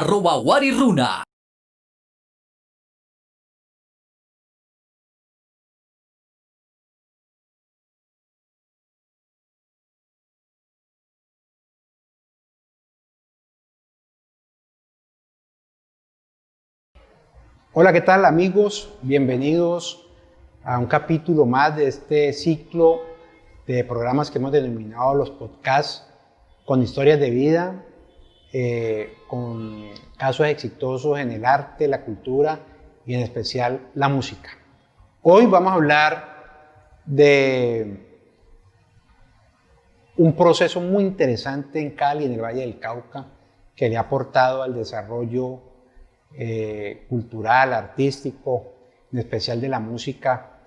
@wariruna. Hola, ¿qué tal amigos? Bienvenidos a un capítulo más de este ciclo de programas que hemos denominado los podcasts con historias de vida, con casos exitosos en el arte, la cultura y en especial la música. Hoy vamos a hablar de un proceso muy interesante en Cali, en el Valle del Cauca, que le ha aportado al desarrollo cultural, artístico, en especial de la música,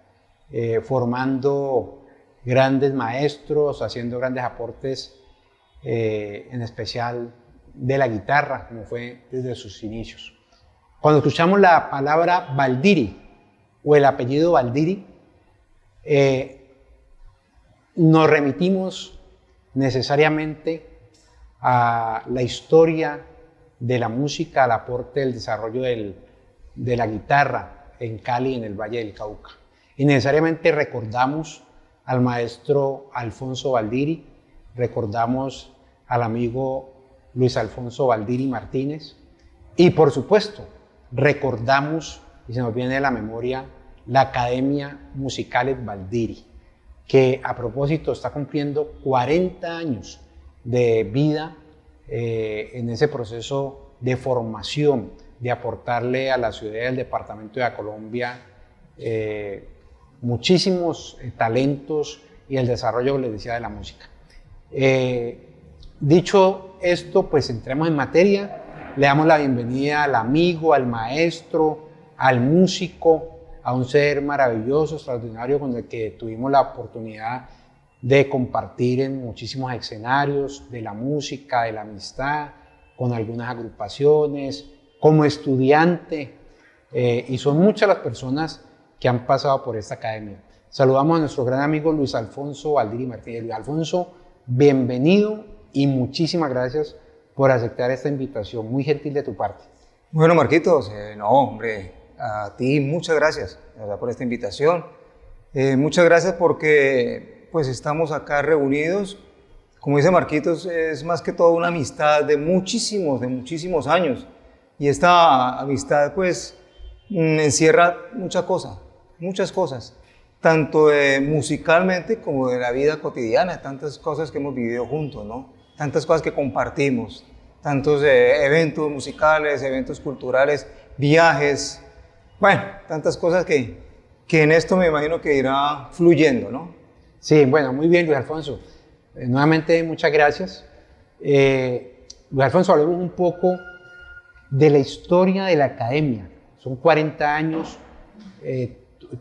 formando grandes maestros, haciendo grandes aportes, en especial de la guitarra, como fue desde sus inicios. Cuando escuchamos la palabra Valdiri o el apellido Valdiri, nos remitimos necesariamente a la historia de la música, al aporte del desarrollo de la guitarra en Cali, en el Valle del Cauca. Y necesariamente recordamos al maestro Alfonso Valdiri, recordamos al amigo Luis Alfonso Valdiri Martínez y por supuesto recordamos, y se nos viene a la memoria, la Academia Musicales Valdiri, que a propósito está cumpliendo 40 años de vida en ese proceso de formación, de aportarle a la ciudad y al departamento de Colombia muchísimos talentos y el desarrollo, como les decía, de la música. Dicho esto, pues entremos en materia. Le damos la bienvenida al amigo, al maestro, al músico, a un ser maravilloso, extraordinario, con el que tuvimos la oportunidad de compartir en muchísimos escenarios de la música, de la amistad, con algunas agrupaciones, como estudiante, y son muchas las personas que han pasado por esta academia. Saludamos a nuestro gran amigo Luis Alfonso Valdiri Martínez. Luis Alfonso, bienvenido y muchísimas gracias por aceptar esta invitación, muy gentil de tu parte. Bueno, Marquitos, no, hombre, a ti muchas gracias, ¿verdad?, por esta invitación. Muchas gracias porque pues estamos acá reunidos. Como dice Marquitos, es más que todo una amistad de muchísimos años. Y esta amistad pues encierra muchas cosas, tanto musicalmente como de la vida cotidiana, tantas cosas que hemos vivido juntos, ¿no? Tantas cosas que compartimos, tantos eventos musicales, eventos culturales, viajes, bueno, tantas cosas que en esto me imagino que irá fluyendo, ¿no? Sí, bueno, muy bien, Luis Alfonso. Nuevamente, muchas gracias. Luis Alfonso, hablemos un poco de la historia de la academia. Son 40 años.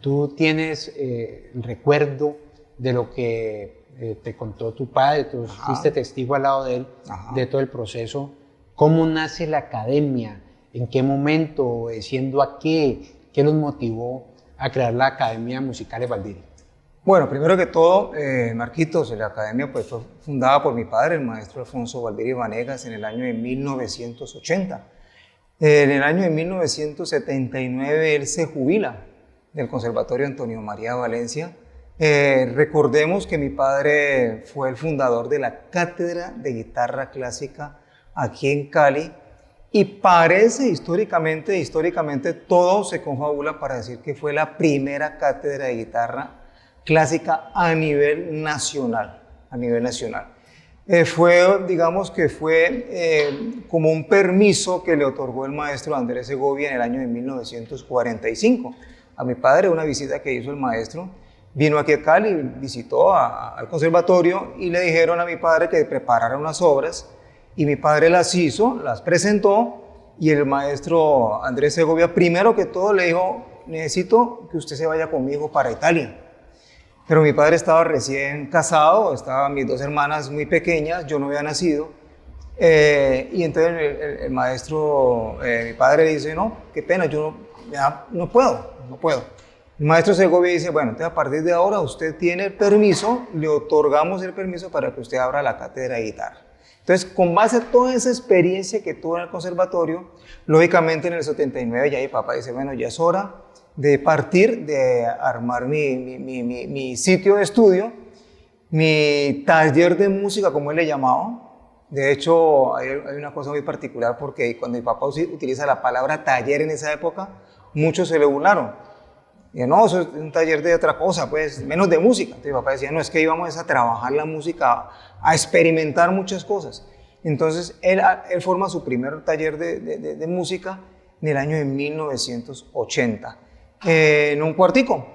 Tú tienes el recuerdo de lo que te contó tu padre, tú fuiste testigo al lado de él, de todo el proceso. ¿Cómo nace la academia? ¿En qué momento? ¿Siendo a qué? ¿Qué los motivó a crear la Academia Musicales Valdiri? Bueno, primero que todo, Marquitos, la academia pues, fue fundada por mi padre, el maestro Alfonso Valdiri Vanegas, en el año de 1980. En el año de 1979 él se jubila del Conservatorio Antonio María Valencia. Recordemos que mi padre fue el fundador de la Cátedra de Guitarra Clásica aquí en Cali y parece históricamente todo se confabula para decir que fue la primera cátedra de guitarra clásica a nivel nacional. Digamos que fue como un permiso que le otorgó el maestro Andrés Segovia en el año de 1945. A mi padre, una visita que hizo el maestro, vino aquí a Cali, visitó al conservatorio y le dijeron a mi padre que preparara unas obras y mi padre las hizo, las presentó y el maestro Andrés Segovia primero que todo le dijo: necesito que usted se vaya conmigo para Italia. Pero mi padre estaba recién casado, estaban mis dos hermanas muy pequeñas, yo no había nacido. Y entonces el maestro, mi padre dice: no, qué pena, yo no puedo. El maestro Segovia dice: bueno, entonces a partir de ahora usted tiene el permiso, le otorgamos el permiso para que usted abra la cátedra de guitarra. Entonces, con base a toda esa experiencia que tuve en el conservatorio, lógicamente en el 79 ya mi papá dice, bueno, ya es hora de partir, de armar mi sitio de estudio, mi taller de música, como él le llamaba. De hecho, hay una cosa muy particular porque cuando mi papá utiliza la palabra taller en esa época, muchos se le burlaron. Y no, eso es un taller de otra cosa, pues, menos de música. Entonces mi papá decía, no, es que íbamos a trabajar la música, a experimentar muchas cosas. Entonces él forma su primer taller de música en el año de 1980, en un cuartico,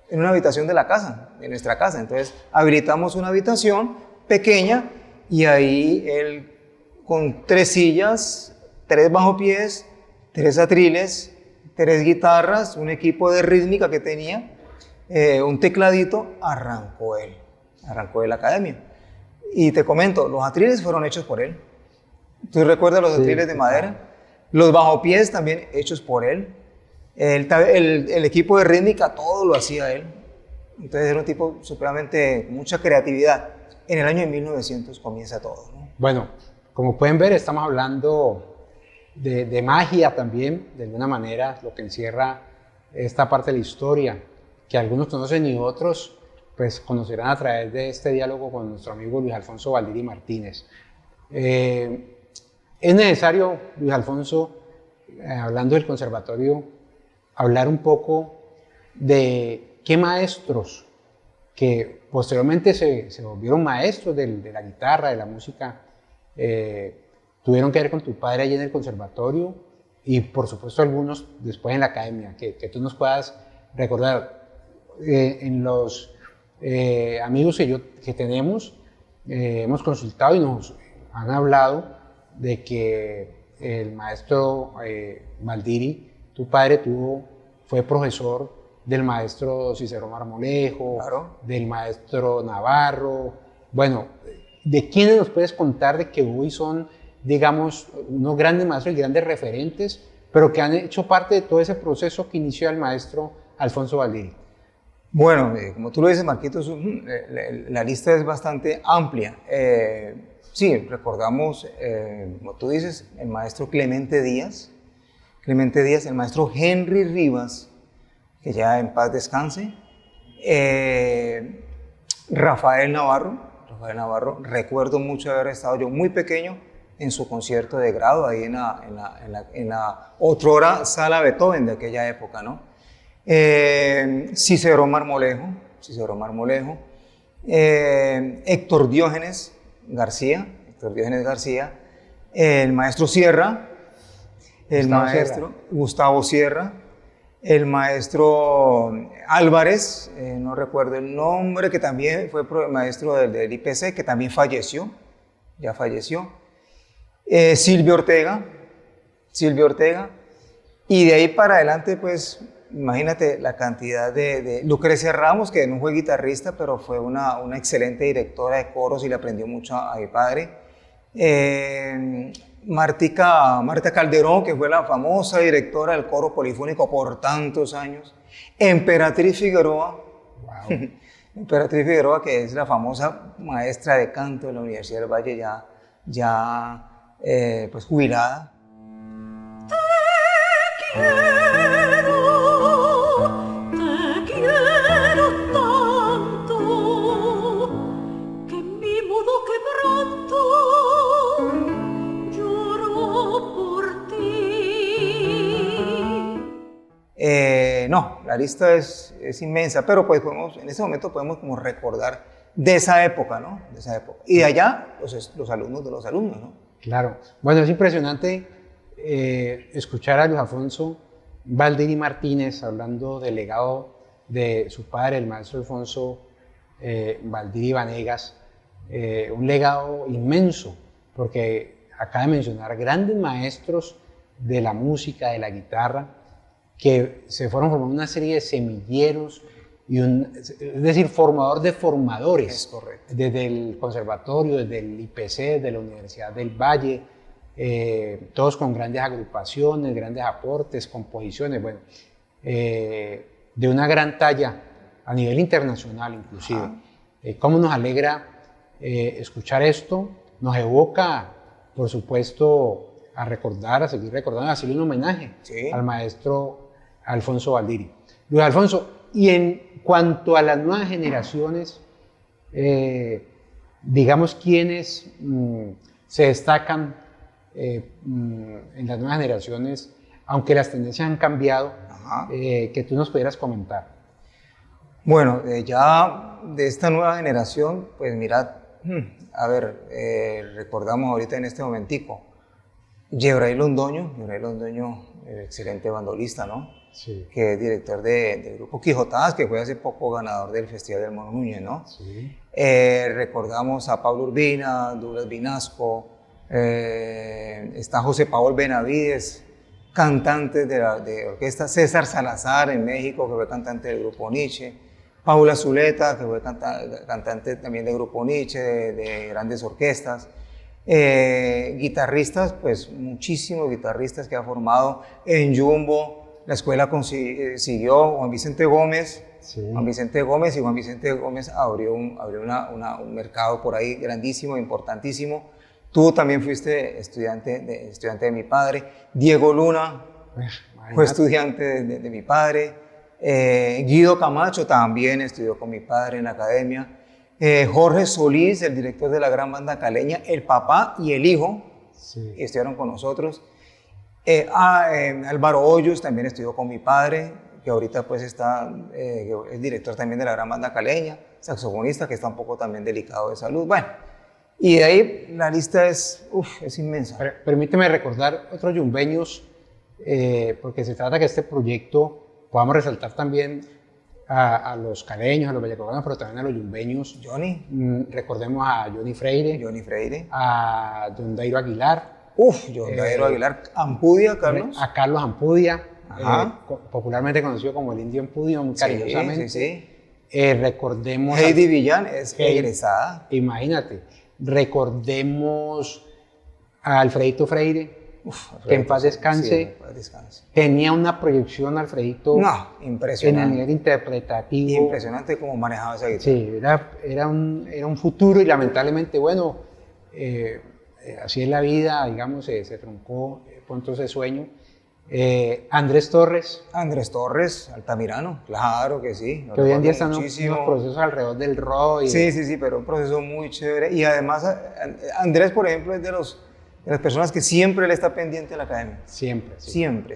en una habitación de la casa, de nuestra casa. Entonces habilitamos una habitación pequeña y ahí él con 3 sillas, 3 bajopiés, 3 atriles, 3 guitarras, un equipo de rítmica que tenía, un tecladito, arrancó él la academia. Y te comento, los atriles fueron hechos por él. ¿Tú recuerdas los atriles de madera? Los bajopiés también hechos por él. El equipo de rítmica, todo lo hacía él. Entonces era un tipo supremamente, mucha creatividad. En el año de 1900 comienza todo, ¿no? Bueno, como pueden ver, estamos hablando de magia también, de alguna manera, lo que encierra esta parte de la historia, que algunos conocen y otros pues conocerán a través de este diálogo con nuestro amigo Luis Alfonso Valdiri Martínez. Es necesario, Luis Alfonso, hablando del conservatorio, hablar un poco de qué maestros que posteriormente se volvieron maestros de la guitarra, de la música, tuvieron que ver con tu padre allí en el conservatorio y por supuesto algunos después en la academia, que tú nos puedas recordar. En los amigos que tenemos, hemos consultado y nos han hablado de que el maestro Valdiri, tu padre, fue profesor del maestro Cicero Marmolejo, claro, del maestro Navarro. Bueno, ¿de quiénes nos puedes contar de que hoy son, digamos, unos grandes maestros y grandes referentes, pero que han hecho parte de todo ese proceso que inició el maestro Alfonso Valdiri? Bueno, como tú lo dices, Marquitos, la lista es bastante amplia. Sí, recordamos, como tú dices, el maestro Clemente Díaz, el maestro Henry Rivas, que ya en paz descanse, Rafael Navarro, recuerdo mucho haber estado yo muy pequeño en su concierto de grado, ahí en la otrora Sala Beethoven de aquella época, ¿no? Cicero Marmolejo, Héctor Diógenes García, el maestro Sierra, Gustavo Sierra, el maestro Álvarez, no recuerdo el nombre, que también fue maestro del IPC, que también falleció, Silvio Ortega, y de ahí para adelante, pues, imagínate la cantidad de Lucrecia Ramos, que no fue guitarrista, pero fue una excelente directora de coros y le aprendió mucho a mi padre. Marta Calderón, que fue la famosa directora del coro polifónico por tantos años. Emperatriz Figueroa, wow. Emperatriz Figueroa, que es la famosa maestra de canto de la Universidad del Valle, ya pues jubilada. No, la lista es inmensa, pero pues en este momento podemos como recordar de esa época, ¿no? De esa época. Y de allá, los alumnos de los alumnos, ¿no? Claro. Bueno, es impresionante escuchar a Luis Alfonso Valdiri Martínez hablando del legado de su padre, el maestro Alfonso Valdiri Vanegas, un legado inmenso, porque acaba de mencionar grandes maestros de la música, de la guitarra, que se fueron formando una serie de semilleros, es decir, formador de formadores. Es correcto. Desde el conservatorio, desde el IPC, desde la Universidad del Valle, todos con grandes agrupaciones, grandes aportes, composiciones, bueno, de una gran talla a nivel internacional inclusive. ¿Cómo nos alegra escuchar esto? nos evoca, por supuesto, a recordar, a seguir recordando, a hacerle un homenaje al maestro Alfonso Valdiri. Luis Alfonso, y en cuanto a las nuevas generaciones, digamos, ¿quiénes se destacan en las nuevas generaciones, aunque las tendencias han cambiado, que tú nos pudieras comentar? Bueno, ya de esta nueva generación, pues mirad, a ver, recordamos ahorita en este momentico, Yebrail Londoño, excelente bandolista, ¿no? Sí. Que es director del grupo Quijotadas, que fue hace poco ganador del Festival del Mono Núñez, ¿no? Sí. Recordamos a Pablo Urbina, Douglas Vinasco, está José Paul Benavides, cantante de orquesta, César Salazar en México, que fue cantante del grupo Nietzsche, Paula Zuleta, que fue cantante también del grupo Nietzsche, de grandes orquestas. Guitarristas, pues muchísimos guitarristas que ha formado en Jumbo. La escuela siguió Juan Vicente Gómez. Sí. Juan Vicente Gómez, y Juan Vicente Gómez abrió un mercado por ahí grandísimo, importantísimo. Tú también fuiste estudiante de mi padre. Diego Luna fue estudiante de mi padre. Guido Camacho también estudió con mi padre en la academia. Jorge Solís, el director de la gran banda caleña, el papá y el hijo, estudiaron con nosotros. Álvaro Hoyos también estudió con mi padre, que ahorita pues es director también de la gran banda caleña, saxofonista, que está un poco también delicado de salud. Bueno, y de ahí la lista es inmensa. Permíteme recordar otros yumbeños, porque se trata que este proyecto podamos resaltar también a los caleños, a los vallecolganos, pero también a los yumbeños. Johnny. Recordemos a Johnny Freire. A John Dairo Aguilar. John Dairo Aguilar. Ampudia, Carlos. A Carlos Ampudia, popularmente conocido como el Indio Ampudia, muy cariñosamente. Sí. Recordemos Heidi Villán es egresada. Imagínate. Recordemos a Alfredito Freire. Que en paz descanse. Sí, en paz descanse. Tenía una proyección, Alfredito, impresionante. En el nivel interpretativo. Impresionante cómo manejaba esa guitarra. Sí, era un futuro, y lamentablemente, bueno, así es la vida, digamos, se truncó pronto ese sueño. Andrés Torres, Altamirano, claro que sí. Que hoy en día están unos procesos alrededor del rock. Sí, pero un proceso muy chévere. Y además, Andrés, por ejemplo, es de las personas que siempre le está pendiente a la academia. Siempre. Siempre.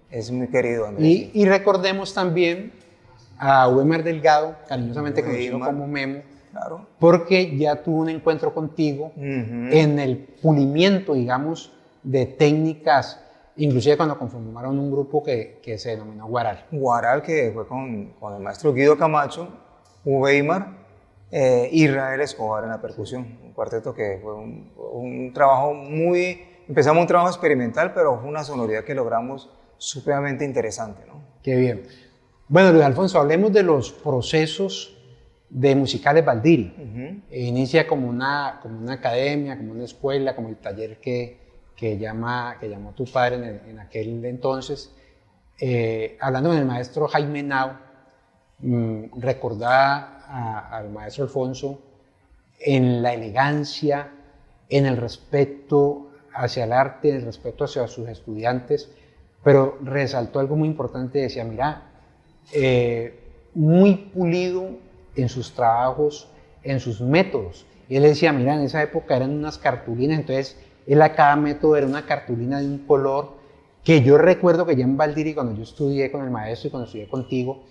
Es muy querido, Andrés. Y recordemos también a Weimar Delgado, cariñosamente conocido como Memo, claro, porque ya tuvo un encuentro contigo en el pulimiento, digamos, de técnicas, inclusive cuando conformaron un grupo que se denominó Guaral. Guaral, que fue con el maestro Guido Camacho, Weimar, Israel Escobar en la percusión, un cuarteto que fue un trabajo empezamos un trabajo experimental, pero fue una sonoridad que logramos supremamente interesante, ¿no? Qué bien. Bueno, Luis Alfonso, hablemos de los procesos de Musicales Valdiri. Inicia como una academia, como una escuela, como el taller que llamó tu padre en aquel entonces. Hablando con el maestro Jaime Nau, recordaba al maestro Alfonso en la elegancia, en el respeto hacia el arte, en el respeto hacia sus estudiantes, pero resaltó algo muy importante. Decía, mira, muy pulido en sus trabajos, en sus métodos. Y él decía, mira, en esa época eran unas cartulinas, entonces cada método era una cartulina de un color, que yo recuerdo que ya en Valdiri, cuando yo estudié con el maestro y cuando estudié contigo,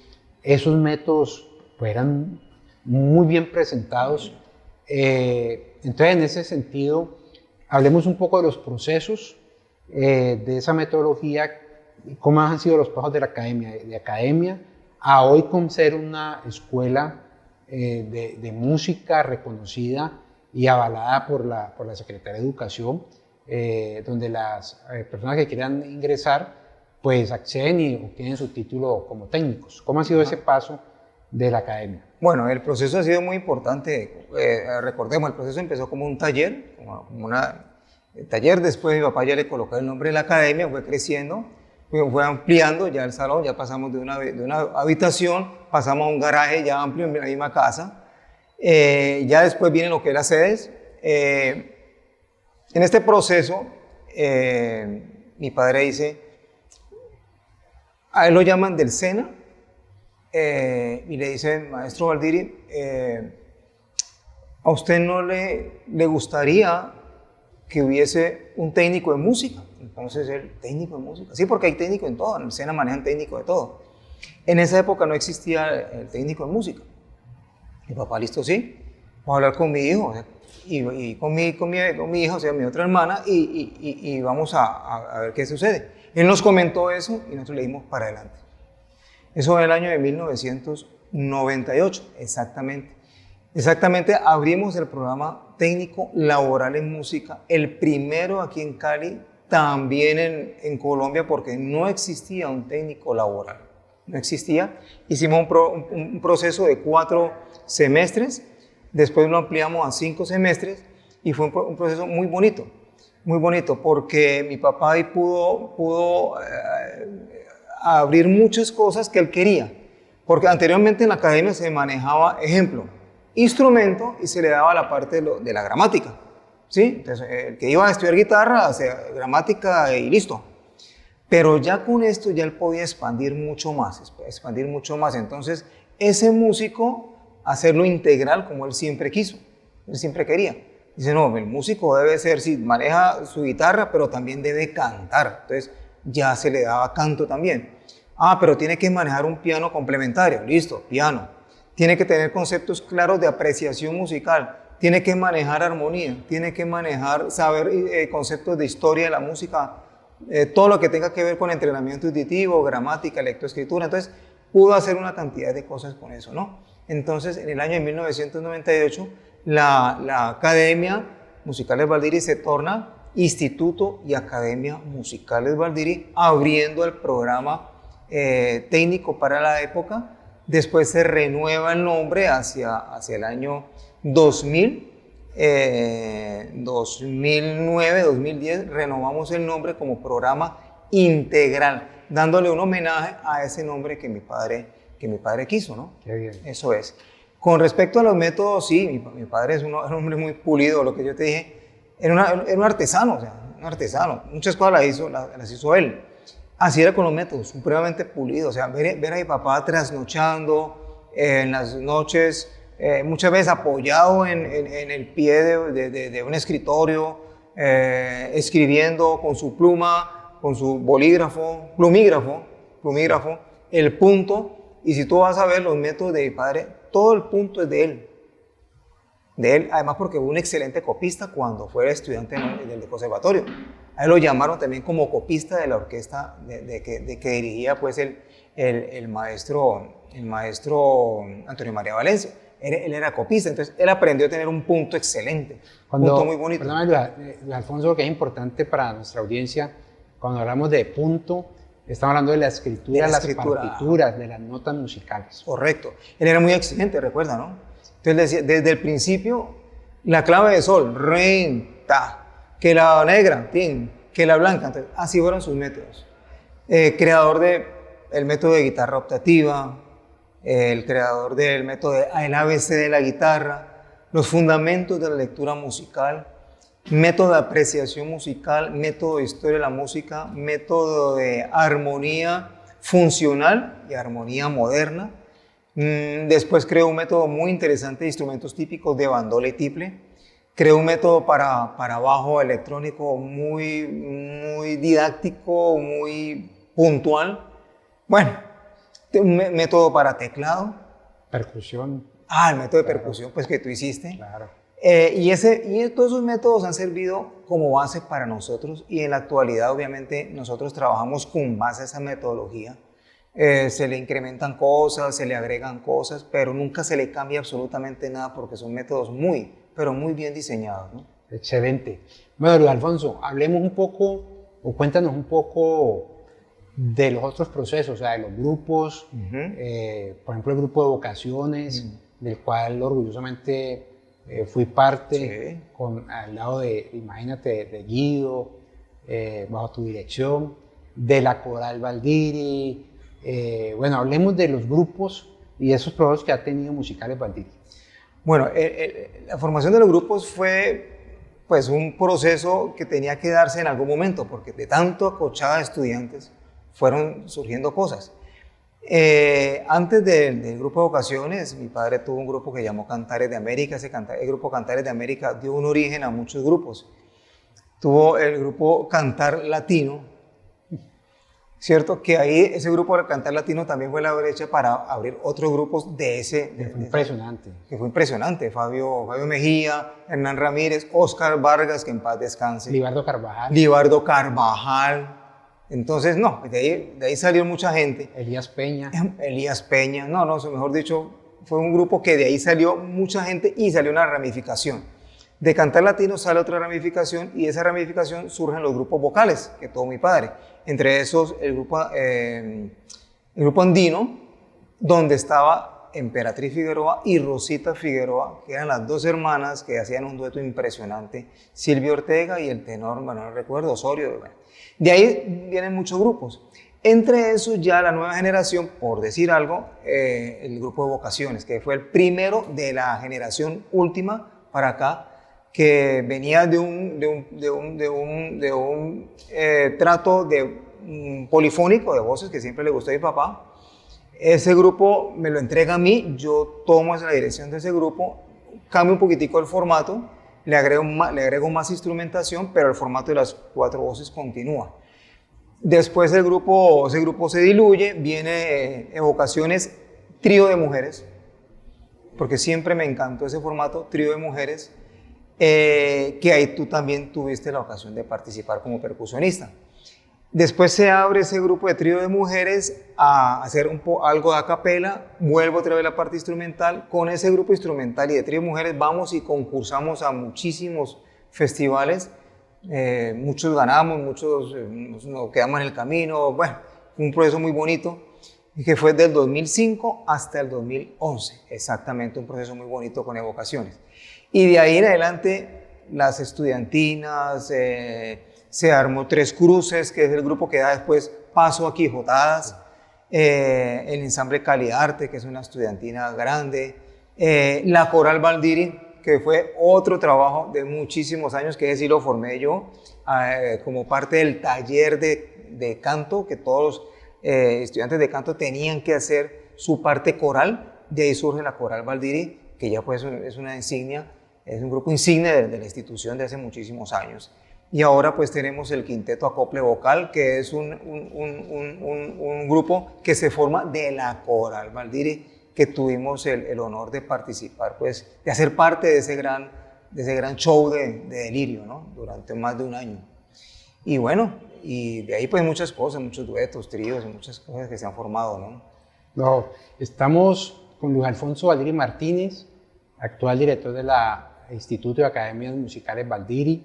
esos métodos pues, eran muy bien presentados. Entonces, en ese sentido, hablemos un poco de los procesos de esa metodología, cómo han sido los pasos de la academia, de academia a hoy con ser una escuela de música reconocida y avalada por la Secretaría de Educación, donde las personas que quieran ingresar pues acceden y obtienen su título como técnicos. ¿Cómo ha sido ese paso de la academia? Bueno, el proceso ha sido muy importante. Recordemos, el proceso empezó como un taller, taller, después mi papá ya le colocó el nombre de la academia, fue creciendo, fue ampliando ya el salón, ya pasamos de una habitación, pasamos a un garaje ya amplio en la misma casa. Ya después viene lo que es las sedes. En este proceso, mi padre dice, a él lo llaman del SENA, y le dice, maestro Valdiri, ¿a usted no le gustaría que hubiese un técnico de música? Entonces, el técnico de música. Sí, porque hay técnico en todo, en el SENA manejan técnico de todo. En esa época no existía el técnico de música. Mi papá, listo, sí, vamos a hablar con mi hijo, y con mi hija, o sea, mi otra hermana, y vamos a ver qué sucede. Él nos comentó eso y nosotros le dimos para adelante. Eso en el año de 1998, exactamente. Exactamente, abrimos el programa técnico laboral en música, el primero aquí en Cali, también en Colombia, porque no existía un técnico laboral. No existía. Hicimos un proceso de 4 semestres, después lo ampliamos a 5 semestres y fue un proceso muy bonito porque mi papá ahí pudo abrir muchas cosas que él quería, porque anteriormente en la academia se manejaba, ejemplo, instrumento y se le daba la parte de la gramática, ¿sí? Entonces, el que iba a estudiar guitarra, hacía gramática y listo. Pero ya con esto ya él podía expandir mucho más. Entonces, ese músico, hacerlo integral como él siempre quiso, él siempre quería. Dice, no, el músico debe ser, sí, maneja su guitarra, pero también debe cantar. Entonces, ya se le daba canto también. Ah, pero tiene que manejar un piano complementario. Listo, piano. Tiene que tener conceptos claros de apreciación musical. Tiene que manejar armonía. Tiene que saber conceptos de historia de la música. Todo lo que tenga que ver con entrenamiento auditivo, gramática, lectoescritura. Entonces, pudo hacer una cantidad de cosas con eso, ¿no? Entonces, en el año de 1998, la Academia Musicales Valdiri se torna Instituto y Academia Musicales Valdiri, abriendo el programa técnico para la época. Después se renueva el nombre hacia el año 2000, 2009, 2010, renovamos el nombre como programa integral, dándole un homenaje a ese nombre que mi padre quiso, ¿no? Qué bien. Eso es. Con respecto a los métodos, sí, mi padre es un hombre muy pulido, lo que yo te dije, era un artesano, o sea, un artesano. Muchas cosas las hizo él. Así era con los métodos, supremamente pulido. O sea, ver a mi papá trasnochando en las noches, muchas veces apoyado en el pie de un escritorio, escribiendo con su pluma, con su plumígrafo, el punto. Y si tú vas a ver los métodos de mi padre, todo el punto es de él. Además porque fue un excelente copista cuando fue estudiante del conservatorio. A él lo llamaron también como copista de la orquesta de que dirigía pues el maestro Antonio María Valencia. Él era copista, entonces él aprendió a tener un punto excelente, un punto muy bonito. Perdóname, Alfonso, que es importante para nuestra audiencia, cuando hablamos de punto, estamos hablando de la escritura, las partituras, de las notas musicales. Correcto. Él era muy exigente, recuerda, ¿no? Entonces decía, desde el principio, la clave de sol, re, ta, que la negra, tin, que la blanca. Entonces, así fueron sus métodos. Creador del método de guitarra optativa, el creador del método del ABC de la guitarra, los fundamentos de la lectura musical, método de apreciación musical, método de historia de la música, método de armonía funcional y armonía moderna. Después creó un método muy interesante de instrumentos típicos de bandola y tiple. Creó un método para bajo electrónico muy didáctico, muy puntual. Bueno, un método para teclado. Percusión. El método de percusión, pues que tú hiciste. Claro. Y todos esos métodos han servido como base para nosotros y en la actualidad obviamente nosotros trabajamos con base a esa metodología se le incrementan cosas, se le agregan cosas, pero nunca se le cambia absolutamente nada porque son métodos muy, pero muy bien diseñados, ¿no? Excelente. Bueno, Luis Alfonso, hablemos un poco o cuéntanos un poco de los otros procesos, o sea, de los grupos, por ejemplo, el grupo de vocaciones, del cual orgullosamente fui parte, al lado de, imagínate, de Guido, bajo tu dirección, de la Coral Valdiri. Bueno, hablemos de los grupos y esos procesos que ha tenido Musicales Valdiri. Bueno, la formación de los grupos fue pues un proceso que tenía que darse en algún momento, porque de tanto acochada de estudiantes fueron surgiendo cosas. Antes del grupo de vocaciones, mi padre tuvo un grupo que llamó Cantares de América. El grupo Cantares de América dio un origen a muchos grupos. Tuvo el grupo Cantar Latino, ¿cierto? Que ahí ese grupo de Cantar Latino también fue la brecha para abrir otros grupos de ese. Fue impresionante. Que fue impresionante. Fabio Mejía, Hernán Ramírez, Óscar Vargas, que en paz descanse. Libardo Carvajal. Libardo Carvajal. Entonces, no, de ahí salió mucha gente. Elías Peña. Elías Peña. No, mejor dicho, fue un grupo que de ahí salió mucha gente y salió una ramificación. De Cantar Latino sale otra ramificación y de esa ramificación surgen los grupos vocales que tuvo mi padre. Entre esos, el grupo andino, donde estaba Emperatriz Figueroa y Rosita Figueroa, que eran las dos hermanas que hacían un dueto impresionante, Silvia Ortega y el tenor, bueno, no recuerdo, Osorio. Bueno. De ahí vienen muchos grupos. Entre esos ya la nueva generación, por decir algo, el grupo de vocaciones, que fue el primero de la generación última para acá, que venía de un trato polifónico de voces que siempre le gustó a mi papá. Ese grupo me lo entrega a mí, yo tomo la dirección de ese grupo, cambio un poquitico el formato, le agrego más instrumentación, pero el formato de las 4 voces continúa. Después ese grupo se diluye, viene Evocaciones, trío de mujeres, porque siempre me encantó ese formato, trío de mujeres, que ahí tú también tuviste la ocasión de participar como percusionista. Después se abre ese grupo de trío de mujeres a hacer algo de a capela, vuelvo otra vez la parte instrumental. Con ese grupo instrumental y de trío de mujeres vamos y concursamos a muchísimos festivales, muchos ganamos, muchos nos quedamos en el camino, bueno, un proceso muy bonito que fue del 2005 hasta el 2011, exactamente un proceso muy bonito con Evocaciones. Y de ahí en adelante las estudiantinas, se armó Tres Cruces, que es el grupo que da después paso a Quijotadas, el ensamble Caliarte, que es una estudiantina grande, la Coral Valdiri, que fue otro trabajo de muchísimos años, que ese sí lo formé yo, como parte del taller de canto, que todos los estudiantes de canto tenían que hacer su parte coral. De ahí surge la Coral Valdiri, que ya pues es una insignia, es un grupo insigne de la institución de hace muchísimos años. Y ahora pues tenemos el Quinteto Acople Vocal, que es un grupo que se forma de la Coral Valdiri, que tuvimos el honor de participar, pues de hacer parte de ese gran show de Delirio, ¿no? Durante más de un año. Y bueno, y de ahí pues muchas cosas, muchos duetos, tríos y muchas cosas que se han formado, ¿no? No, estamos con Luis Alfonso Valdiri Martínez, actual director del Instituto de Academias Musicales Valdiri.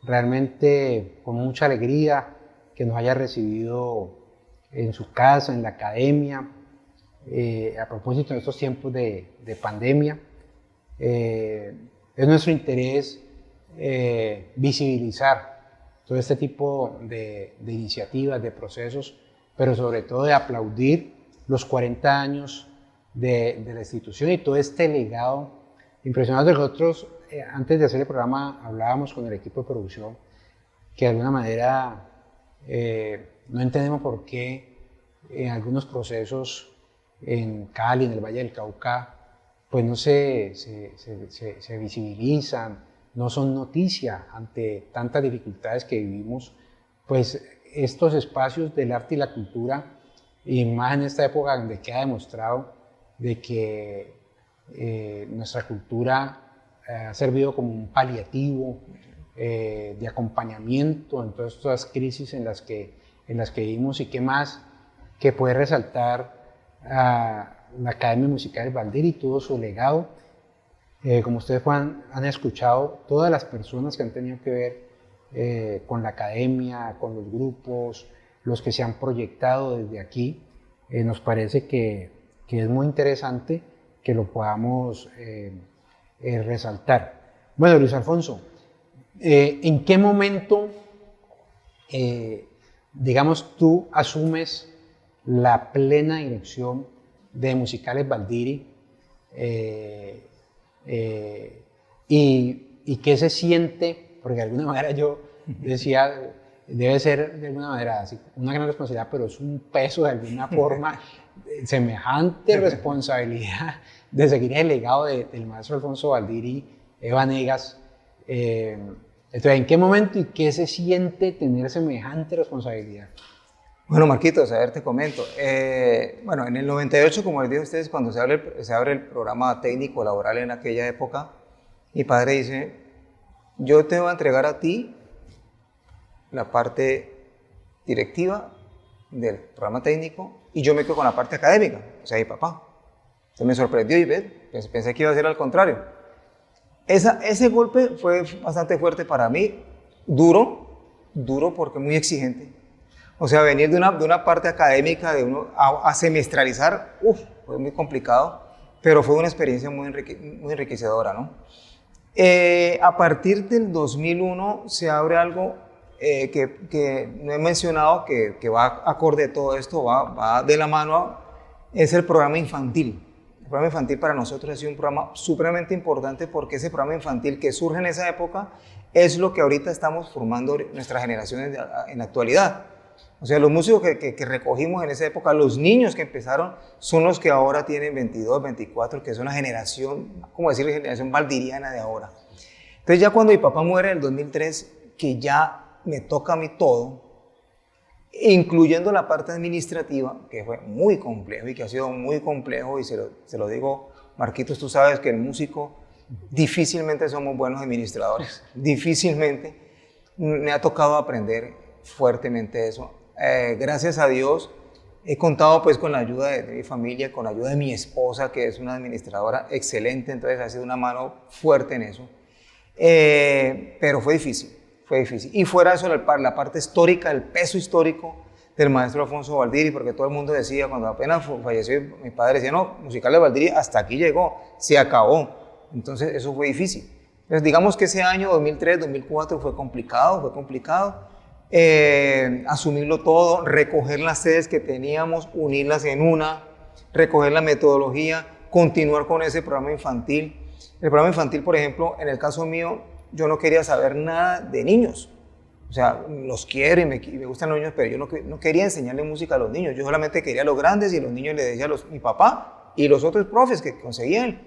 Realmente con mucha alegría que nos haya recibido en su casa, en la academia, a propósito de estos tiempos de pandemia. Es nuestro interés visibilizar todo este tipo de iniciativas, de procesos, pero sobre todo de aplaudir los 40 años de la institución y todo este legado impresionante. Nosotros, antes de hacer el programa, hablábamos con el equipo de producción que de alguna manera no entendemos por qué en algunos procesos en Cali, en el Valle del Cauca, pues no se visibilizan, no son noticia ante tantas dificultades que vivimos. Pues estos espacios del arte y la cultura, y más en esta época donde queda demostrado de que nuestra cultura ha servido como un paliativo de acompañamiento en todas estas crisis en las que vivimos, y qué más que puede resaltar a la Academia Musical Valdir y todo su legado. Como ustedes han escuchado, todas las personas que han tenido que ver con la academia, con los grupos, los que se han proyectado desde aquí, nos parece que es muy interesante que lo podamos resaltar. Bueno, Luis Alfonso, ¿en qué momento, digamos, tú asumes la plena dirección de Musicales Valdiri? Y qué se siente, porque de alguna manera yo decía, debe ser de alguna manera así, una gran responsabilidad, pero es un peso de alguna forma, semejante responsabilidad de seguir el legado del maestro Alfonso Valdiri, Eva Negas. Entonces, ¿en qué momento y qué se siente tener semejante responsabilidad? Bueno, Marquitos, a ver, te comento. Bueno, en el 98, como les dije a ustedes, cuando se abre el programa técnico laboral en aquella época, mi padre dice, yo te voy a entregar a ti la parte directiva del programa técnico y yo me quedo con la parte académica, o sea, mi papá. Se me sorprendió y pensé que iba a ser al contrario. Ese golpe fue bastante fuerte para mí, duro porque muy exigente. O sea, venir de una parte académica a semestralizar, fue muy complicado, pero fue una experiencia muy enriquecedora, ¿no? A partir del 2001 se abre algo que no he mencionado, que va acorde a todo esto, va de la mano, es el programa infantil. El programa infantil para nosotros ha sido un programa supremamente importante porque ese programa infantil que surge en esa época es lo que ahorita estamos formando nuestras generaciones en la actualidad. O sea, los músicos que recogimos en esa época, los niños que empezaron, son los que ahora tienen 22, 24, que es una generación, ¿cómo decir? Generación valdiriana de ahora. Entonces ya cuando mi papá muere en el 2003, que ya me toca a mí todo, incluyendo la parte administrativa, que fue muy complejo y que ha sido muy complejo, y se lo digo, Marquitos, tú sabes que el músico difícilmente somos buenos administradores, difícilmente. Me ha tocado aprender fuertemente eso. Gracias a Dios he contado pues con la ayuda de mi familia, con la ayuda de mi esposa, que es una administradora excelente, entonces ha sido una mano fuerte en eso. Pero fue difícil. Y fuera de eso, la parte histórica, el peso histórico del maestro Alfonso Valdiri, porque todo el mundo decía, cuando apenas falleció mi padre, decía, no, Musicales Valdiri hasta aquí llegó, se acabó. Entonces eso fue difícil. Entonces digamos que ese año 2003, 2004 fue complicado. Asumirlo todo, recoger las sedes que teníamos, unirlas en una, recoger la metodología, continuar con ese programa infantil. El programa infantil, por ejemplo, en el caso mío, yo no quería saber nada de niños. O sea, los quiero y me gustan los niños, pero yo no quería enseñarle música a los niños. Yo solamente quería a los grandes y a los niños les decía mi papá y los otros profes que conseguía él.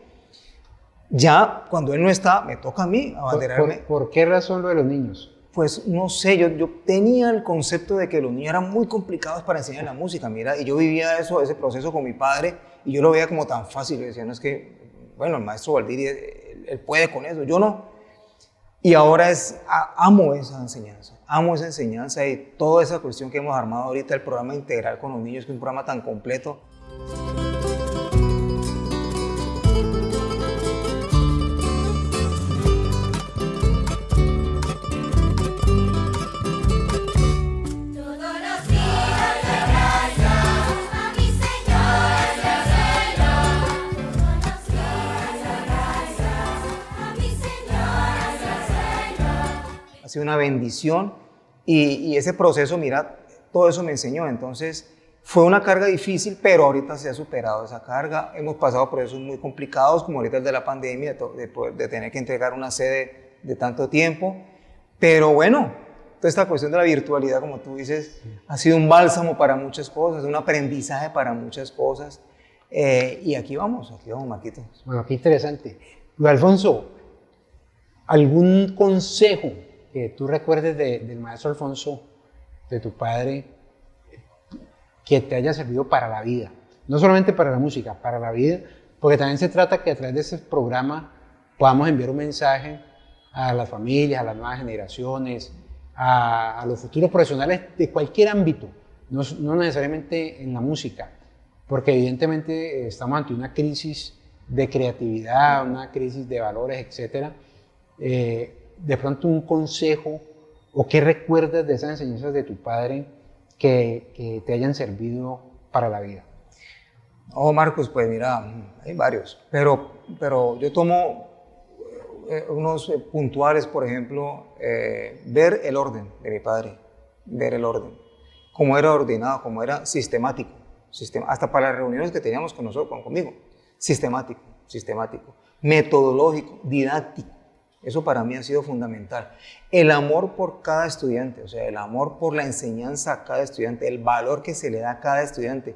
Ya cuando él no está, me toca a mí abanderarme. ¿Por qué razón lo de los niños? Pues no sé, yo tenía el concepto de que los niños eran muy complicados para enseñar la música, mira, y yo vivía ese proceso con mi padre y yo lo veía como tan fácil. Yo decía, no, es que, bueno, el maestro Valdiri, él puede con eso, yo no. Y ahora amo esa enseñanza y toda esa cuestión que hemos armado ahorita, el programa integral con los niños, que es un programa tan completo. Ha sido una bendición y ese proceso, mira, todo eso me enseñó. Entonces fue una carga difícil, pero ahorita se ha superado esa carga. Hemos pasado procesos muy complicados, como ahorita el de la pandemia, de tener que entregar una sede de tanto tiempo. Pero bueno, toda esta cuestión de la virtualidad, como tú dices, ha sido un bálsamo para muchas cosas, un aprendizaje para muchas cosas. Y aquí vamos, Marquitos. Bueno, qué interesante. Luis Alfonso, ¿algún consejo que tú recuerdes del maestro Alfonso, de tu padre, que te haya servido para la vida? No solamente para la música, para la vida, porque también se trata que a través de este programa podamos enviar un mensaje a las familias, a las nuevas generaciones, a los futuros profesionales de cualquier ámbito, no necesariamente en la música, porque evidentemente estamos ante una crisis de creatividad, una crisis de valores, etc. De pronto un consejo o qué recuerdas de esas enseñanzas de tu padre que te hayan servido para la vida. Oh, Marcos, pues mira, hay varios, pero yo tomo unos puntuales, por ejemplo, ver el orden de mi padre, ver el orden, cómo era ordenado, cómo era sistemático, hasta para las reuniones que teníamos con nosotros, conmigo, sistemático, metodológico, didáctico. Eso para mí ha sido fundamental. El amor por cada estudiante, o sea, el amor por la enseñanza a cada estudiante, el valor que se le da a cada estudiante.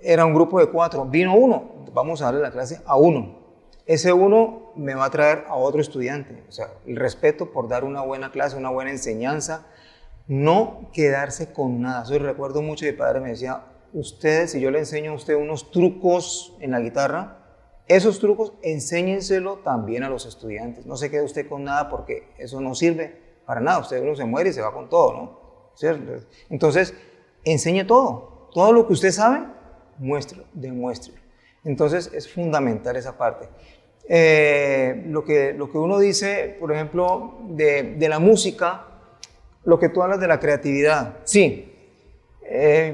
Era un grupo de 4, vino uno, vamos a darle la clase a uno. Ese uno me va a traer a otro estudiante. O sea, el respeto por dar una buena clase, una buena enseñanza, no quedarse con nada. Yo recuerdo mucho, mi padre me decía, ustedes, si yo le enseño a usted unos trucos en la guitarra, esos trucos enséñenselo también a los estudiantes. No se quede usted con nada porque eso no sirve para nada. Usted uno se muere y se va con todo, ¿no? ¿Cierto? Entonces, enseñe todo. Todo lo que usted sabe, muéstrelo, demuéstrelo. Entonces, es fundamental esa parte. Lo que uno dice, por ejemplo, de la música, lo que tú hablas de la creatividad. Sí,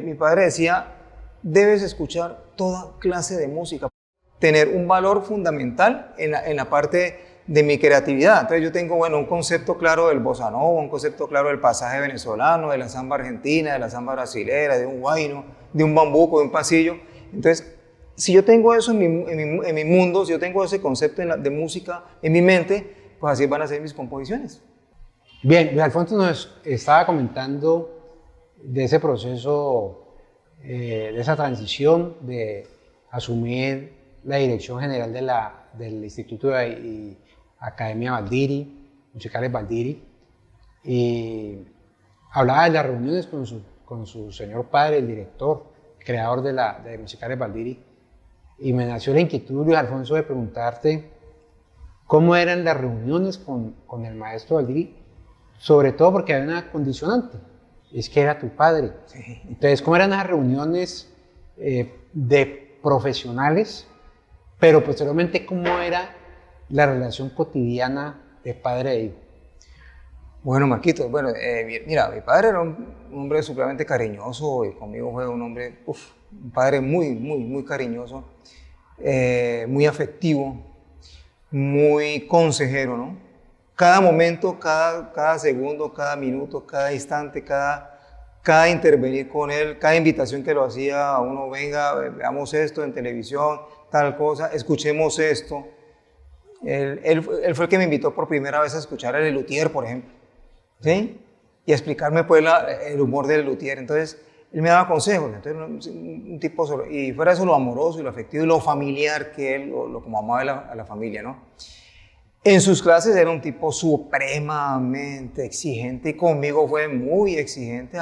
mi padre decía, debes escuchar toda clase de música. Tener un valor fundamental en la parte de mi creatividad. Entonces yo tengo, bueno, un concepto claro del bossa nova, un concepto claro del pasaje venezolano, de la samba argentina, de la samba brasilera, de un huayno, de un bambuco, de un pasillo. Entonces, si yo tengo eso en mi mundo, si yo tengo ese concepto de música en mi mente, pues así van a ser mis composiciones. Bien, Luis Alfonso nos estaba comentando de ese proceso, de esa transición de asumir la dirección general del Instituto de Academia Valdiri, Musicales Valdiri, y hablaba de las reuniones con su señor padre, el director, creador de Musicales Valdiri, y me nació la inquietud, Luis Alfonso, de preguntarte cómo eran las reuniones con el maestro Valdiri, sobre todo porque había una condicionante, es que era tu padre. Sí. Entonces, ¿cómo eran esas reuniones de profesionales? Pero posteriormente, ¿cómo era la relación cotidiana de padre e hijo? Bueno, Marquito, bueno, mira, mi padre era un hombre supremamente cariñoso y conmigo fue un hombre, un padre muy cariñoso, muy afectivo, muy consejero, ¿no? Cada momento, cada segundo, cada minuto, cada instante, cada intervenir con él, cada invitación que lo hacía, uno venga, veamos esto en televisión, tal cosa, escuchemos esto. Él fue el que me invitó por primera vez a escuchar a Lelutier, por ejemplo, ¿sí? Y a explicarme pues el humor de Lelutier. Entonces, él me daba consejos. Entonces, un tipo y fuera eso lo amoroso y lo afectivo y lo familiar que él, como amaba a la familia, ¿no? En sus clases era un tipo supremamente exigente y conmigo fue muy exigente.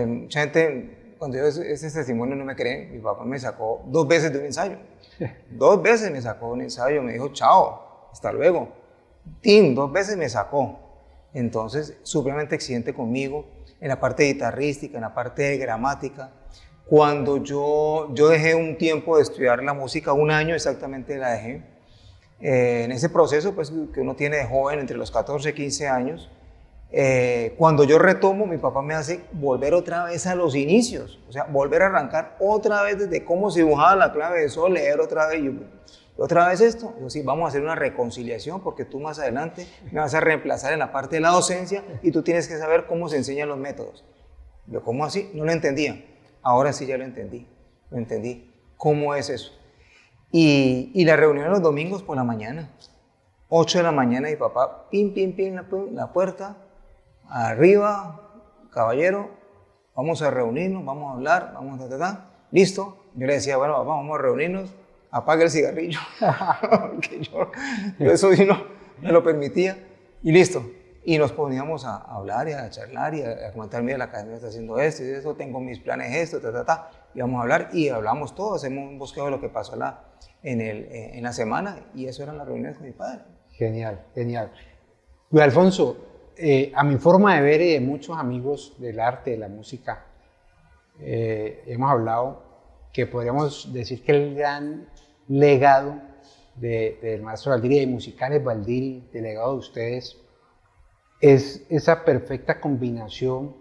Mucha gente, cuando yo ese testimonio no me creen, mi papá me sacó 2 veces de un ensayo. 2 veces me sacó de un ensayo, me dijo chao, hasta luego. 2 veces me sacó. Entonces, supremamente exigente conmigo en la parte guitarrística, en la parte de gramática. Cuando yo dejé un tiempo de estudiar la música, 1 año exactamente la dejé. En ese proceso pues, que uno tiene de joven, entre los 14 y 15 años, cuando yo retomo, mi papá me hace volver otra vez a los inicios, o sea, volver a arrancar otra vez desde cómo se dibujaba la clave de sol, leer otra vez, otra vez esto. Yo sí, vamos a hacer una reconciliación porque tú más adelante me vas a reemplazar en la parte de la docencia y tú tienes que saber cómo se enseñan los métodos. Yo, ¿cómo así? No lo entendía. Ahora sí ya lo entendí. ¿Cómo es eso? Y la reunión los domingos por la mañana, 8 de la mañana, mi papá, pin, la puerta, arriba, caballero, vamos a reunirnos, vamos a hablar, vamos a listo. Yo le decía, bueno, papá, vamos a reunirnos, apaga el cigarrillo, que yo eso sí no me lo permitía, y listo. Y nos poníamos a hablar y a charlar y a comentar, mira, la academia está haciendo esto y eso, tengo mis planes, esto, y vamos a hablar y hablamos todo, hacemos un bosquejo de lo que pasó en la semana y eso eran las reuniones con mi padre. Genial, genial. Luis Alfonso, a mi forma de ver y de muchos amigos del arte, de la música, hemos hablado que podríamos decir que el gran legado del maestro Baldiri, de Musicales Baldiri, del legado de ustedes, es esa perfecta combinación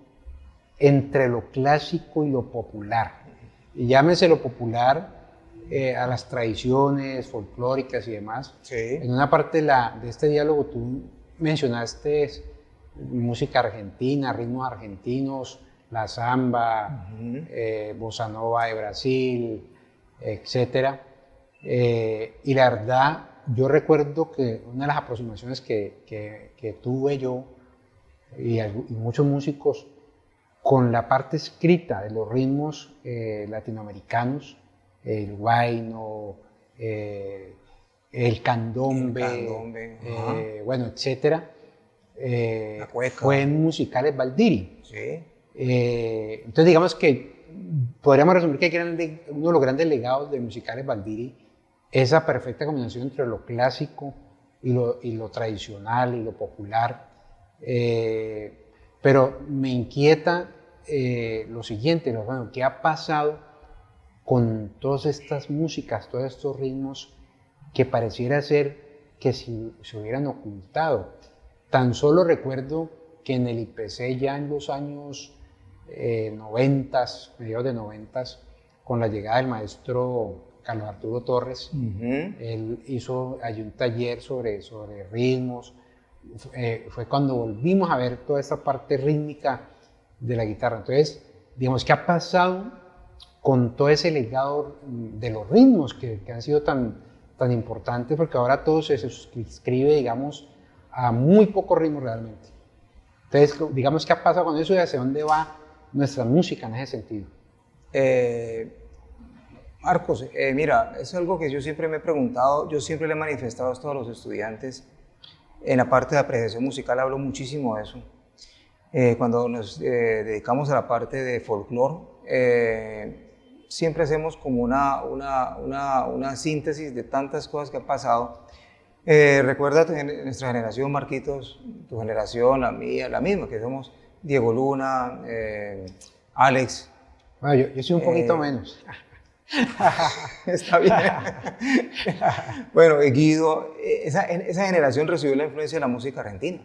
entre lo clásico y lo popular. Y llámese lo popular a las tradiciones folclóricas y demás. Sí. En una parte de este diálogo tú mencionaste música argentina, ritmos argentinos, la samba, bossa nova de Brasil, etc. Y la verdad, yo recuerdo que una de las aproximaciones que tuve yo y muchos músicos con la parte escrita de los ritmos latinoamericanos, el huayno, el candombe, bueno, etcétera, fue en Musicales Baldiri. Sí. Entonces digamos que podríamos resumir que uno de los grandes legados de Musicales Baldiri es esa perfecta combinación entre lo clásico y lo tradicional y lo popular. Pero me inquieta lo siguiente, bueno, ¿qué ha pasado con todas estas músicas, todos estos ritmos que pareciera ser que se hubieran ocultado? Tan solo recuerdo que en el IPC ya en los años 90, mediados de 90, con la llegada del maestro Carlos Arturo Torres, él hizo allí un taller sobre ritmos. Fue cuando volvimos a ver toda esta parte rítmica de la guitarra. Entonces, digamos, ¿qué ha pasado con todo ese legado de los ritmos que han sido tan importantes? Porque ahora todo se suscribe, digamos, a muy pocos ritmos realmente. Entonces, digamos, ¿qué ha pasado con eso y hacia dónde va nuestra música en ese sentido? Marcos, mira, es algo que yo siempre me he preguntado, yo siempre le he manifestado a todos los estudiantes. En la parte de apreciación musical hablo muchísimo de eso. Cuando nos dedicamos a la parte de folclore, siempre hacemos como una síntesis de tantas cosas que han pasado. Recuerda nuestra generación, Marquitos, tu generación, la mía, la misma, que somos Diego Luna, Alex. Bueno, yo soy un poquito menos. Está bien. Bueno, Guido, esa generación recibió la influencia de la música argentina,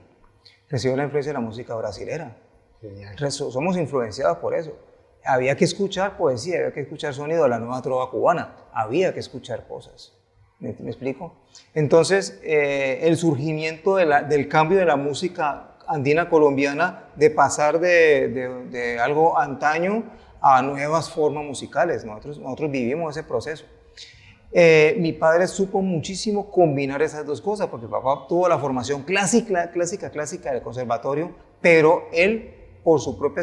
recibió la influencia de la música brasilera. Somos influenciados por eso. Había que escuchar poesía, había que escuchar sonido de la nueva trova cubana, había que escuchar cosas. ¿Me explico? Entonces, el surgimiento del cambio de la música andina colombiana, de pasar de algo antaño a nuevas formas musicales. Nosotros vivimos ese proceso. Mi padre supo muchísimo combinar esas dos cosas, porque mi papá tuvo la formación clásica del conservatorio, pero él, por su propia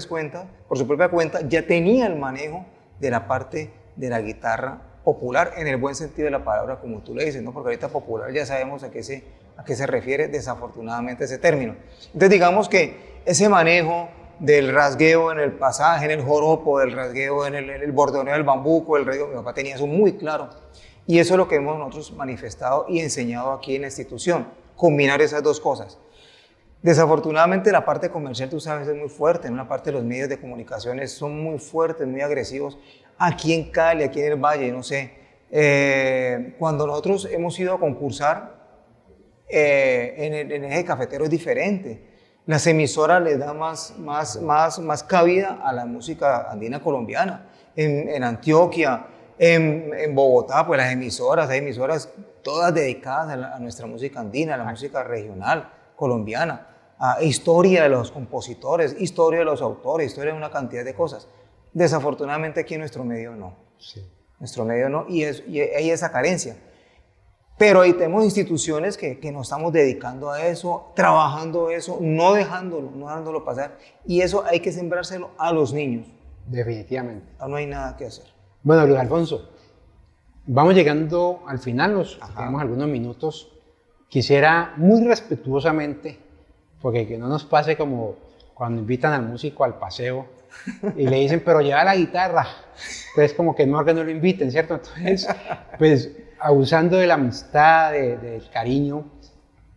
cuenta, ya tenía el manejo de la parte de la guitarra popular, en el buen sentido de la palabra, como tú le dices, ¿no? Porque ahorita popular ya sabemos a qué se refiere, desafortunadamente, ese término. Entonces, digamos que ese manejo del rasgueo en el pasaje, en el joropo, del rasgueo en el bordoneo del bambuco, el radio, mi papá tenía eso muy claro. Y eso es lo que hemos nosotros manifestado y enseñado aquí en la institución, combinar esas dos cosas. Desafortunadamente la parte comercial, tú sabes, es muy fuerte, ¿no? La parte de los medios de comunicaciones son muy fuertes, muy agresivos. Aquí en Cali, aquí en el Valle, no sé, cuando nosotros hemos ido a concursar en el eje cafetero es diferente. Las emisoras les dan más cabida a la música andina colombiana. En Antioquia, en Bogotá, pues hay emisoras todas dedicadas a nuestra música andina, a la música regional colombiana, a historia de los compositores, historia de los autores, historia de una cantidad de cosas. Desafortunadamente aquí en nuestro medio no. Sí. Nuestro medio no, y hay esa carencia. Pero ahí tenemos instituciones que nos estamos dedicando a eso, trabajando eso, no dejándolo pasar. Y eso hay que sembrárselo a los niños. Definitivamente. No hay nada que hacer. Bueno, Luis Alfonso, vamos llegando al final, nos tenemos algunos minutos. Quisiera muy respetuosamente, porque que no nos pase como cuando invitan al músico al paseo y le dicen, pero lleva la guitarra. Entonces como que no lo inviten, ¿cierto? Entonces, pues abusando de la amistad, del cariño,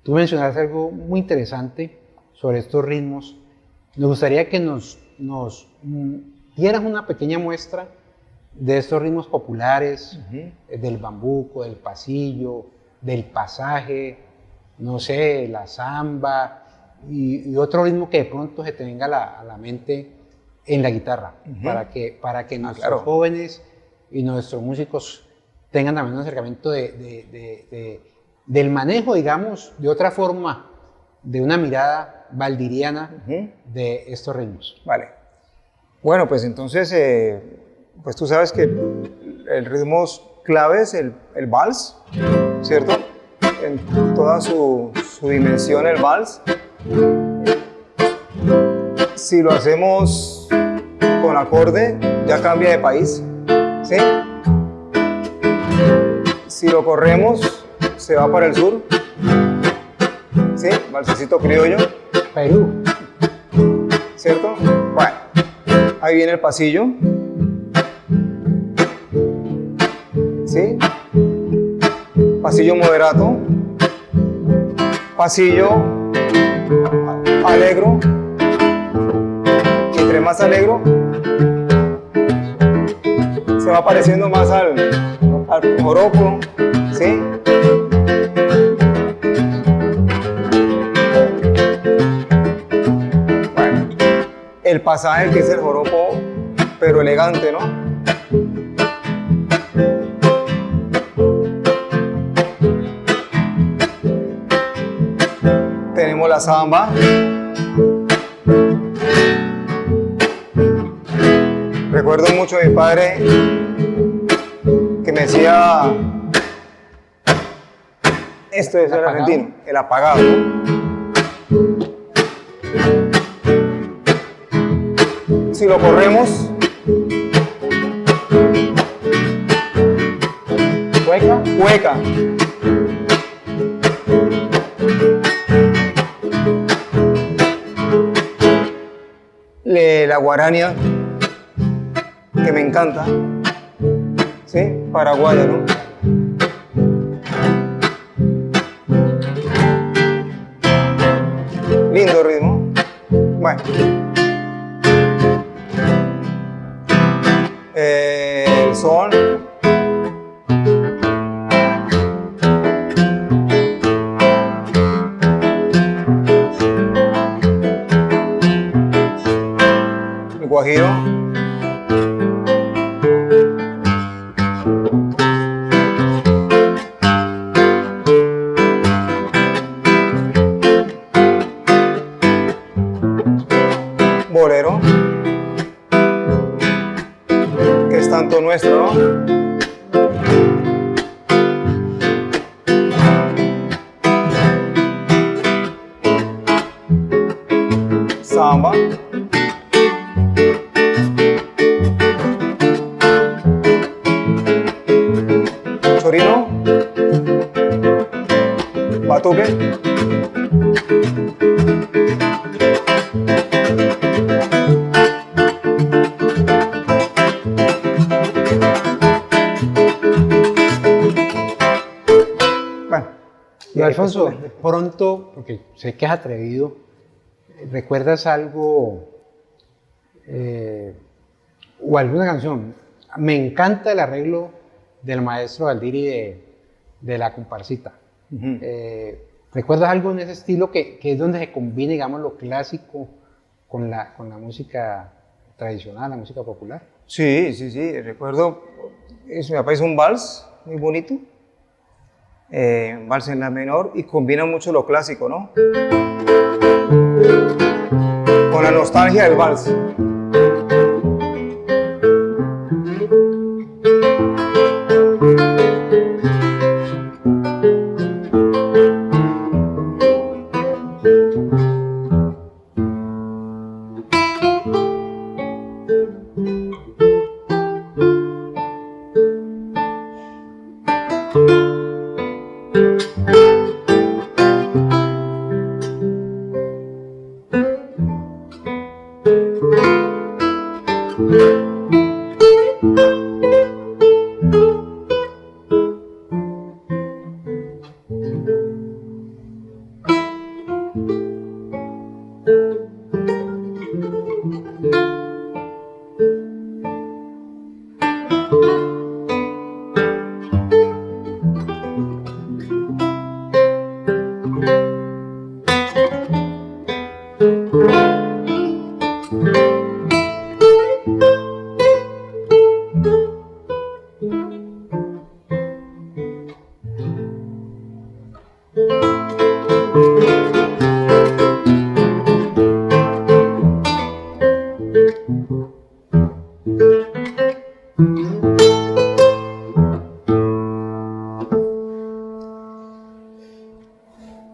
tú mencionaste algo muy interesante sobre estos ritmos. Nos gustaría que nos dieras una pequeña muestra de estos ritmos populares, del bambuco, del pasillo, del pasaje, no sé, la samba y otro ritmo que de pronto se te venga a la mente en la guitarra, para que nuestros jóvenes y nuestros músicos tengan también un acercamiento del manejo, digamos, de otra forma, de una mirada valdiriana de estos ritmos. Vale. Bueno, pues entonces, pues tú sabes que el ritmo clave es el vals, ¿cierto? En toda su dimensión el vals. Si lo hacemos con acorde, ya cambia de país, ¿sí? Si lo corremos, se va para el sur, ¿sí? Valsecito criollo. Perú. ¿Cierto? Bueno, ahí viene el pasillo, ¿sí? Pasillo moderato, pasillo alegro, y entre más alegro se va pareciendo más al joropo, ¿sí? Bueno, el pasaje que es el joropo, pero elegante, ¿no? Tenemos la samba. Recuerdo mucho a mi padre que me decía, esto es el argentino, el apagado. Si lo corremos, hueca. La guarania, que me encanta, ¿sí? Paraguaya, ¿no? Lindo ritmo. Bueno. El son. El guajiro. Bolero, que es tanto nuestro, ¿no? Samba, chorino, batuque. Y Alfonso, pronto, porque sé que es atrevido, ¿recuerdas algo o alguna canción? Me encanta el arreglo del maestro Valdiri de la comparsita. ¿Recuerdas algo en ese estilo que es donde se combina, digamos, lo clásico con la música tradicional, la música popular? Sí, recuerdo, eso me parece un vals muy bonito. Vals en la menor y combina mucho lo clásico, ¿no? Con la nostalgia del vals.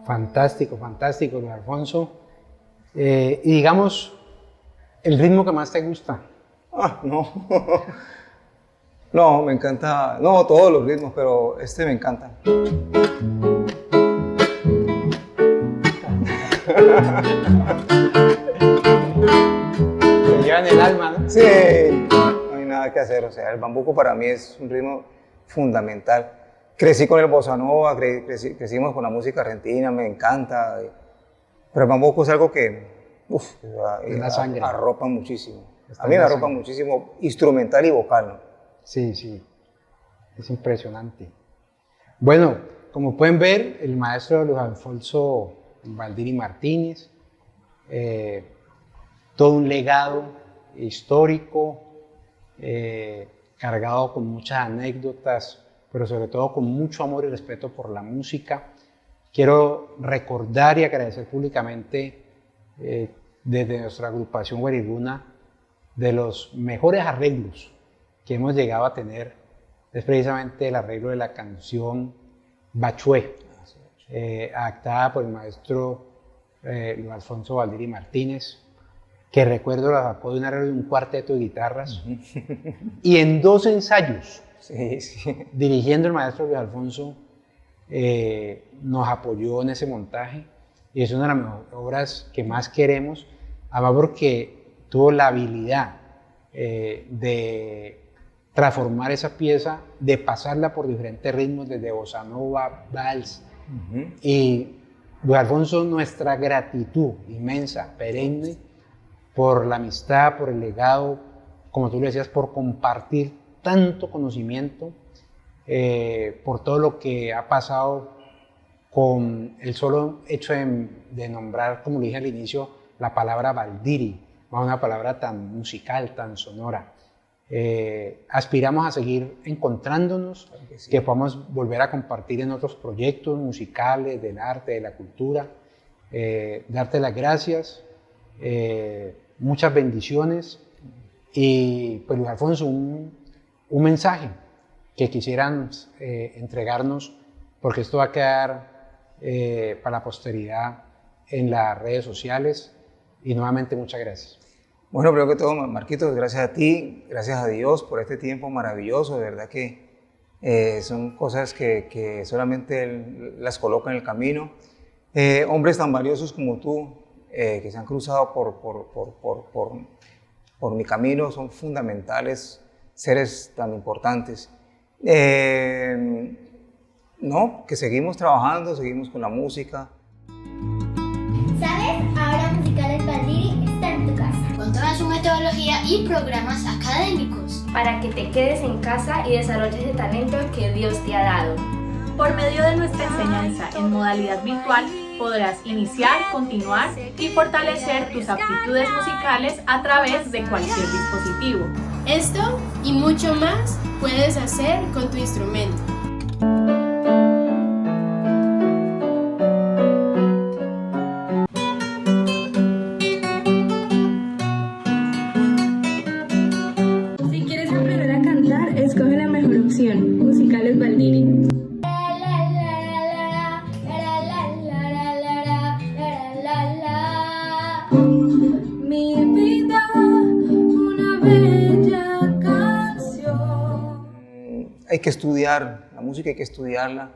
Fantástico, fantástico, Luis Alfonso. Y digamos, el ritmo que más te gusta. No. No, me encanta, no, todos los ritmos, pero este me encanta. Te lleva en el alma, ¿no? Sí, no hay nada que hacer, o sea, el bambuco para mí es un ritmo fundamental. Crecí con el bossa nova, crecimos con la música argentina, me encanta, pero el bambuco es algo que, en la sangre. Arropa muchísimo. Está A mí en me la arropa sangre. muchísimo, instrumental y vocal, ¿no? Sí, sí, es impresionante. Bueno, como pueden ver, el maestro Luis Alfonso Valdiri Martínez, todo un legado histórico, cargado con muchas anécdotas, pero sobre todo con mucho amor y respeto por la música. Quiero recordar y agradecer públicamente desde nuestra agrupación Gueriluna de los mejores arreglos que hemos llegado a tener, es precisamente el arreglo de la canción Bachué, adaptada por el maestro Luis Alfonso Valdiri Martínez, que recuerdo la sacó de un arreglo de un cuarteto de guitarras, y en 2 ensayos, Sí, sí. dirigiendo el maestro Luis Alfonso, nos apoyó en ese montaje, y es una de las mejores obras que más queremos, además porque tuvo la habilidad de transformar esa pieza, de pasarla por diferentes ritmos, desde bossa nova, vals. Y Luis Alfonso, nuestra gratitud inmensa, perenne, por la amistad, por el legado, como tú le decías, por compartir tanto conocimiento, por todo lo que ha pasado con el solo hecho de nombrar, como le dije al inicio, la palabra Valdiri, una palabra tan musical, tan sonora. Aspiramos a seguir encontrándonos, que podamos volver a compartir en otros proyectos musicales, del arte, de la cultura. Darte las gracias, muchas bendiciones y pues Luis Alfonso, un mensaje que quisieran entregarnos, porque esto va a quedar para la posteridad en las redes sociales, y nuevamente muchas gracias. Bueno, primero que todo, Marquitos, gracias a ti, gracias a Dios por este tiempo maravilloso, de verdad que son cosas que solamente Él las coloca en el camino. Hombres tan valiosos como tú, que se han cruzado por mi camino, son fundamentales, seres tan importantes. No, que seguimos trabajando, seguimos con la música. ¿Sabes? Ahora Musicales Valdiri está en tu casa. Con toda su metodología y programas académicos. Para que te quedes en casa y desarrolles el talento que Dios te ha dado. Por medio de nuestra enseñanza en modalidad virtual, podrás iniciar, continuar y fortalecer tus aptitudes musicales a través de cualquier dispositivo. Esto y mucho más puedes hacer con tu instrumento. Si quieres aprender a cantar, escoge la mejor opción, Musicales Valdiri. Mi vida, una bella canción. Hay que estudiar, la música hay que estudiarla.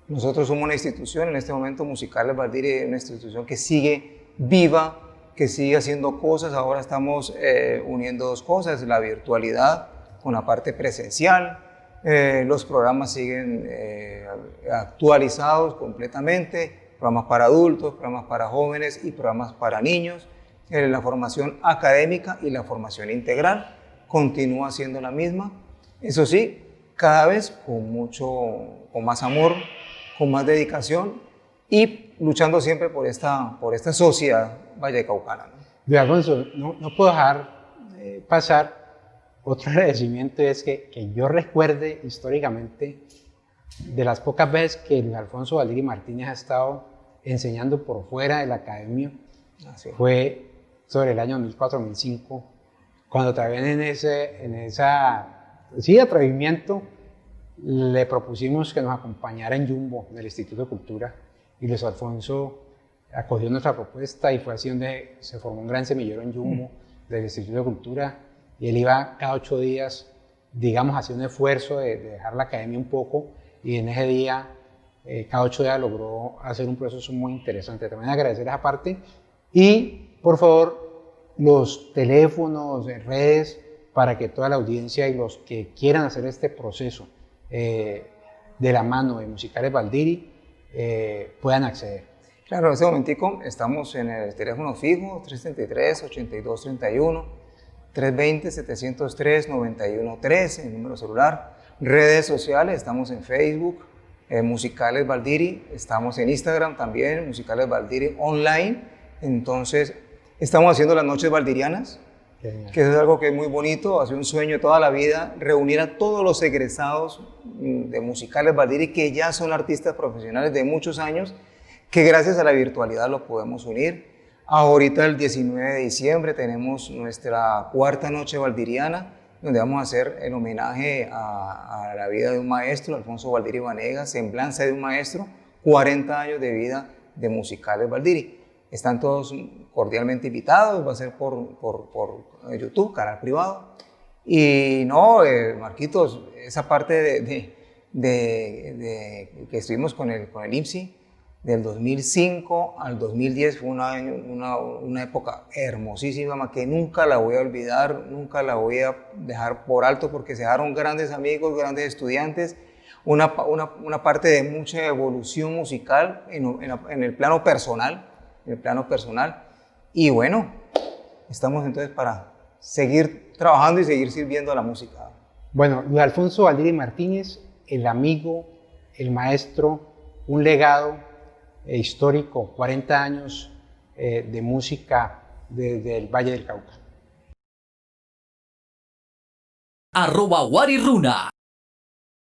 Nosotros somos una institución, en este momento Musicales Valdiri, una institución que sigue viva, que sigue haciendo cosas. Ahora estamos uniendo 2 cosas, la virtualidad con la parte presencial. Los programas siguen actualizados completamente, programas para adultos, programas para jóvenes y programas para niños. La formación académica y la formación integral continúa siendo la misma. Eso sí, cada vez con más amor, con más dedicación y luchando siempre por esta sociedad vallecaucana, ¿no? Luis Alfonso, no puedo dejar pasar otro agradecimiento, es que yo recuerde históricamente de las pocas veces que Luis Alfonso Valdiri Martínez ha estado enseñando por fuera de la academia. Fue sobre el año 2004-2005, cuando también en ese atrevimiento le propusimos que nos acompañara en Jumbo, en el Instituto de Cultura, y Luis Alfonso acogió nuestra propuesta y fue así donde se formó un gran semillero en Yumbo del Instituto de Cultura, y él iba cada 8 días, digamos, hacía un esfuerzo de dejar la academia un poco, y en ese día, cada 8 días logró hacer un proceso muy interesante. También agradecer esa parte, y por favor, los teléfonos, redes, para que toda la audiencia y los que quieran hacer este proceso de la mano de Musicales Baldiri puedan acceder. Claro, en este momentico estamos en el teléfono fijo 333-8231, 320-703-9113, el número celular. Redes sociales, estamos en Facebook, Musicales Baldiri, estamos en Instagram también, Musicales Baldiri online. Entonces, estamos haciendo las noches baldirianas, que es algo que es muy bonito, ha sido un sueño toda la vida, reunir a todos los egresados de Musicales Baldiri que ya son artistas profesionales de muchos años, que gracias a la virtualidad lo podemos unir. Ahorita el 19 de diciembre tenemos nuestra cuarta noche baldiriana, donde vamos a hacer el homenaje a la vida de un maestro, Alfonso Baldiri Vanegas, Semblanza de un maestro, 40 años de vida de Musicales Baldiri. Están todos cordialmente invitados, va a ser por YouTube, canal privado. Y no, Marquitos, esa parte que estuvimos con el IMSI, del 2005 al 2010 fue una época hermosísima que nunca la voy a olvidar, nunca la voy a dejar por alto, porque se dejaron grandes amigos, grandes estudiantes, una parte de mucha evolución musical en el plano personal, y bueno, estamos entonces para seguir trabajando y seguir sirviendo a la música. Bueno, Luis Alfonso Baldiri Martínez, el amigo, el maestro, un legado histórico, 40 años de música desde el Valle del Cauca. @wariruna